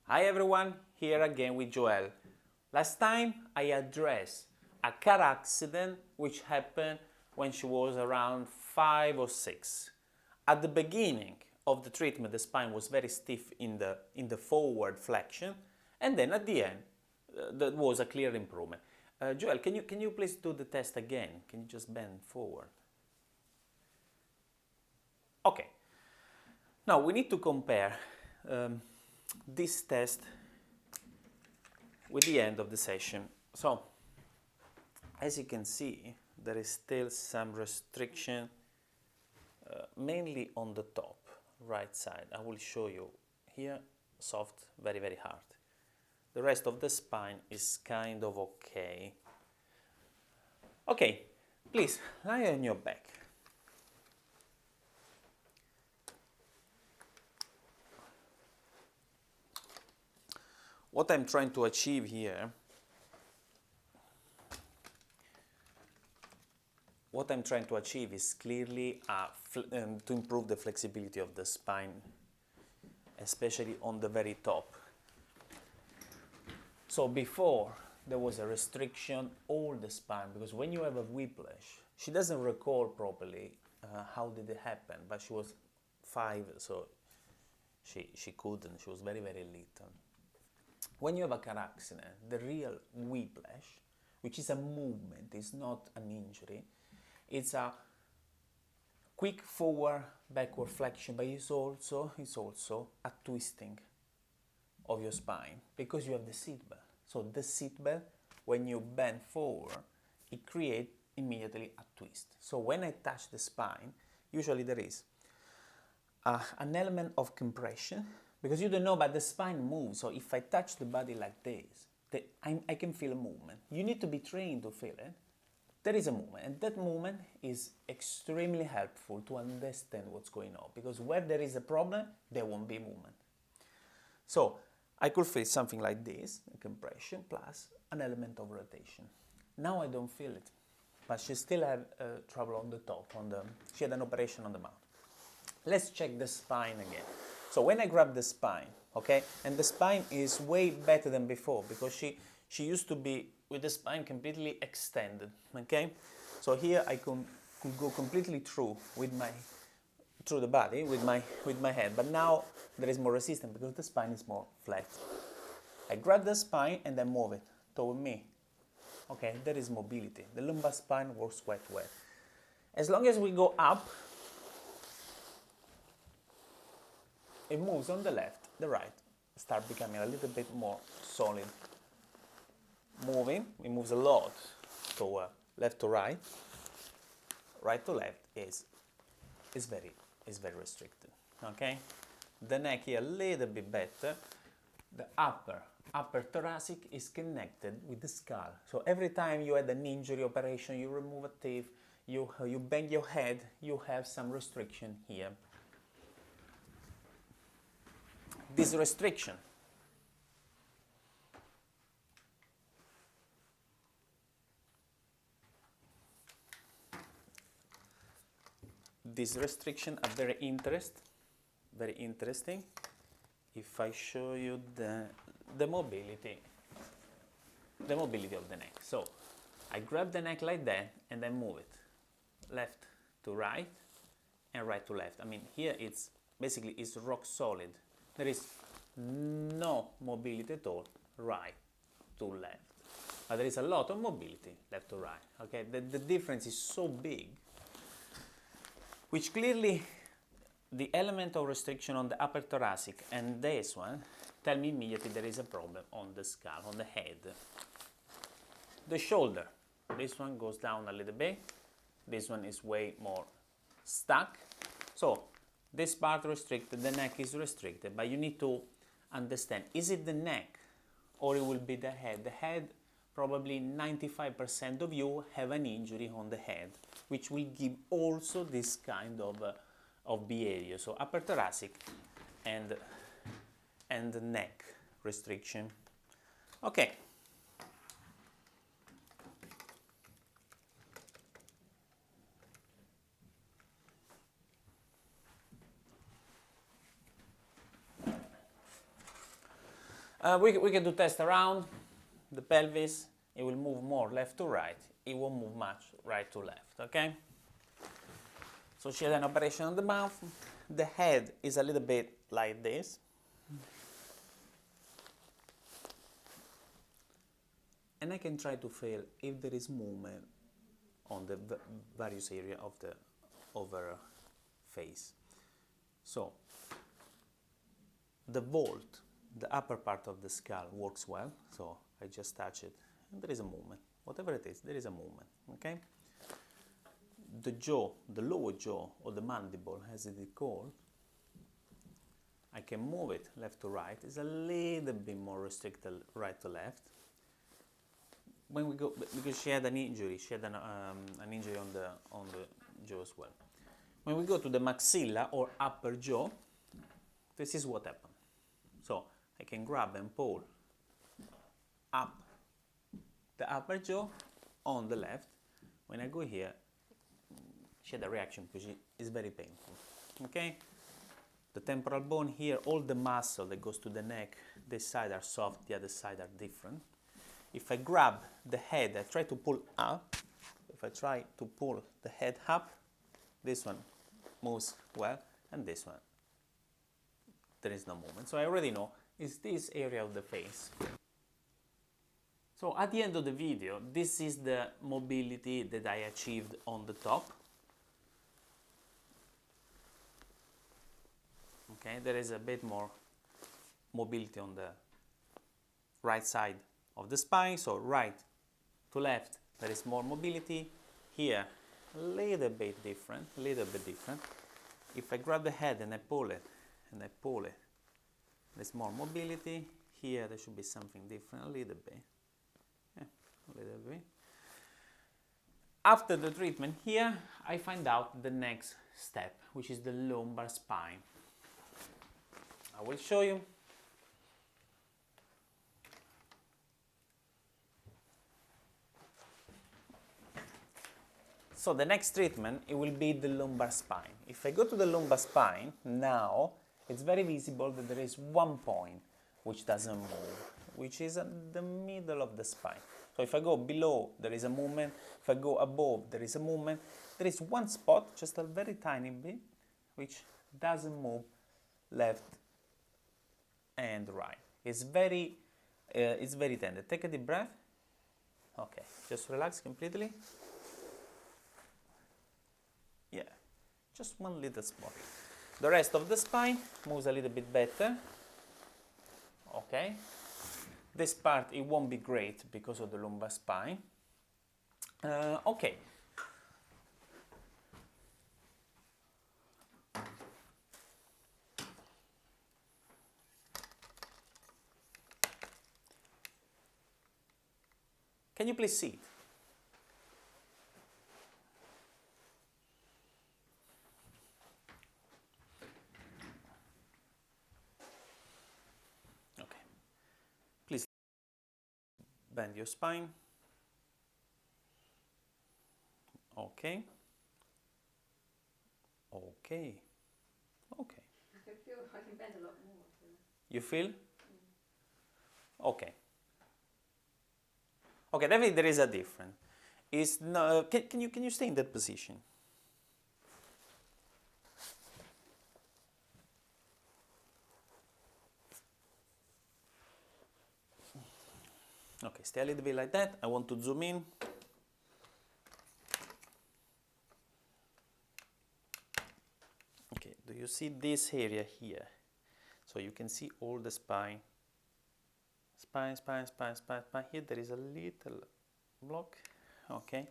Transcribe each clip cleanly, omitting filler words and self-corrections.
Hi everyone, here again with Joelle. Last time I addressed a car accident which happened when she was around 5 or 6. At the beginning of the treatment, the spine was very stiff in the forward flexion, and then at the end, there was a clear improvement. Joelle, can you please do the test again? Can you just bend forward? Okay. Now we need to compare this test with the end of the session. So, as you can see, there is still some restriction, mainly on the top, right side. I will show you here, soft, very, very hard. The rest of the spine is kind of okay. Okay, please, lie on your back. What I'm trying to achieve here, is clearly to improve the flexibility of the spine, especially on the very top. So before, there was a restriction all the spine, because when you have a whiplash, she doesn't recall properly how did it happen, but she was 5, so she couldn't, she was very, very little. When you have a car accident, the real whiplash, which is a movement, is not an injury, it's a quick forward, backward flexion, but it's also a twisting of your spine, because you have the seat belt. So the seat belt, when you bend forward, it creates immediately a twist. So when I touch the spine, usually there is an element of compression, because you don't know, but the spine moves. So if I touch the body like this, I can feel a movement. You need to be trained to feel it. There is a movement, and that movement is extremely helpful to understand what's going on, because where there is a problem, there won't be movement. So I could feel something like this, a compression plus an element of rotation. Now I don't feel it, but she still had trouble on the top. She had an operation on the mouth. Let's check the spine again. So when I grab the spine, okay, and the spine is way better than before, because she used to be with the spine completely extended, okay? So here I could go completely through the body with my head, but now there is more resistance because the spine is more flat. I grab the spine and then move it toward me. Okay, there is mobility. The lumbar spine works quite well. As long as we go up, it moves on the left, the right start becoming a little bit more solid. Moving, it moves a lot toward left to right. Right to left is very restricted. Okay, the neck here a little bit better. The upper thoracic is connected with the skull. So every time you had an injury operation, you remove a teeth, you bang your head, you have some restriction here. This restriction are very interesting. If I show you the mobility of the neck. So I grab the neck like that and then move it left to right and right to left. I mean, here it's rock solid. There is no mobility at all, right to left. But there is a lot of mobility left to right. Okay, the difference is so big, which clearly the element of restriction on the upper thoracic and this one tell me immediately there is a problem on the skull, on the head. The shoulder, this one goes down a little bit, this one is way more stuck. So this part restricted, the neck is restricted, but you need to understand, is it the neck or it will be the head? The head, probably 95% of you have an injury on the head, which will give also this kind of behavior. So upper thoracic and the neck restriction. Okay. We can do test around the pelvis. It will move more left to right. It won't move much right to left, okay? So she had an operation on the mouth. The head is a little bit like this. And I can try to feel if there is movement on the various area of the over face. So the vault, the upper part of the skull works well. So I just touch it and there is a movement. Whatever it is, there is a movement, okay? The jaw, the lower jaw or the mandible, as it is called, I can move it left to right. It's a little bit more restricted right to left. When we go, because she had an injury, she had an injury on the jaw as well. When we go to the maxilla or upper jaw, this is what happens. So I can grab and pull up the upper jaw on the left. When I go here, she had a reaction because it's very painful. Okay? The temporal bone here, all the muscle that goes to the neck, this side are soft, the other side are different. If I grab the head, I try to pull up. If I try to pull the head up, this one moves well, and this one, there is no movement. So I already know it's this area of the face. So at the end of the video, this is the mobility that I achieved on the top. Okay, there is a bit more mobility on the right side of the spine, so right to left there is more mobility. Here a little bit different, If I grab the head and I pull it, there's more mobility. Here there should be something different, a little bit. Yeah, a little bit. After the treatment here, I find out the next step, which is the lumbar spine. I will show you. So the next treatment, it will be the lumbar spine. If I go to the lumbar spine, now it's very visible that there is one point which doesn't move, which is at the middle of the spine. So if I go below, there is a movement. If I go above, there is a movement. There is one spot, just a very tiny bit, which doesn't move left and right. It's very tender. Take a deep breath. Okay, just relax completely. Yeah, just one little spot. The rest of the spine moves a little bit better. Okay, this part, it won't be great because of the lumbar spine. Okay. Can you please see it? Okay. Please bend your spine. Okay. Okay. Okay. I can bend a lot more. You feel? Okay. Okay, definitely there is a difference. Is no, can you stay in that position? Okay, stay a little bit like that. I want to zoom in. Okay, do you see this area here? So you can see all the spine. Spine. Here there is a little block. Okay.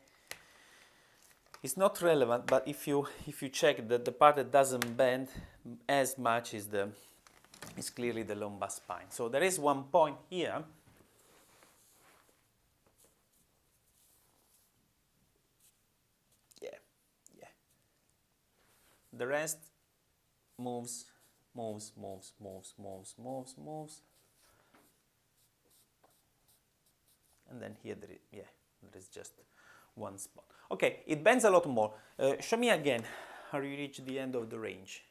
It's not relevant, but if you check that the part that doesn't bend as much is clearly the lumbar spine. So there is one point here. Yeah. The rest moves. And then here there is just one spot. Okay, it bends a lot more. Show me again how you reach the end of the range.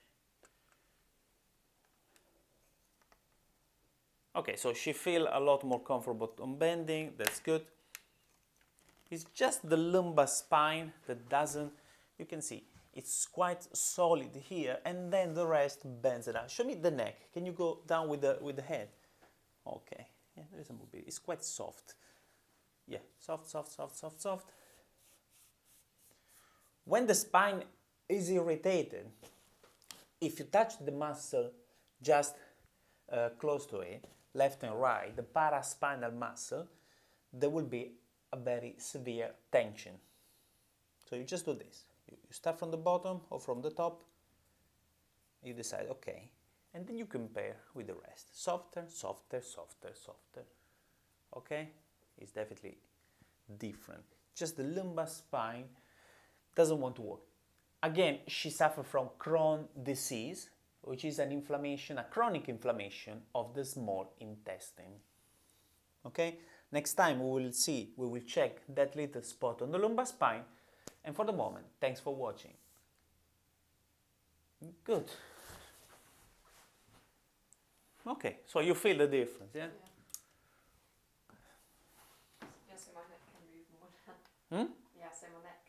Okay, so she feel a lot more comfortable on bending. That's good. It's just the lumbar spine that doesn't, you can see, it's quite solid here, and then the rest bends it out. Show me the neck. Can you go down with the head? Okay, yeah, there is a mobility. It's quite soft. Yeah, soft, soft, soft, soft, soft. When the spine is irritated, if you touch the muscle just close to it, left and right, the paraspinal muscle, there will be a very severe tension. So you just do this. You start from the bottom or from the top. You decide, okay, and then you compare with the rest. Softer, softer, softer, softer. Okay? It's definitely different. Just the lumbar spine doesn't want to work. Again, she suffers from Crohn's disease, which is an inflammation, a chronic inflammation of the small intestine. Okay? Next time we will check that little spot on the lumbar spine. And for the moment, thanks for watching. Good. Okay, so you feel the difference, yeah? Yeah, so my neck can move more now. Hmm? Yeah, so my neck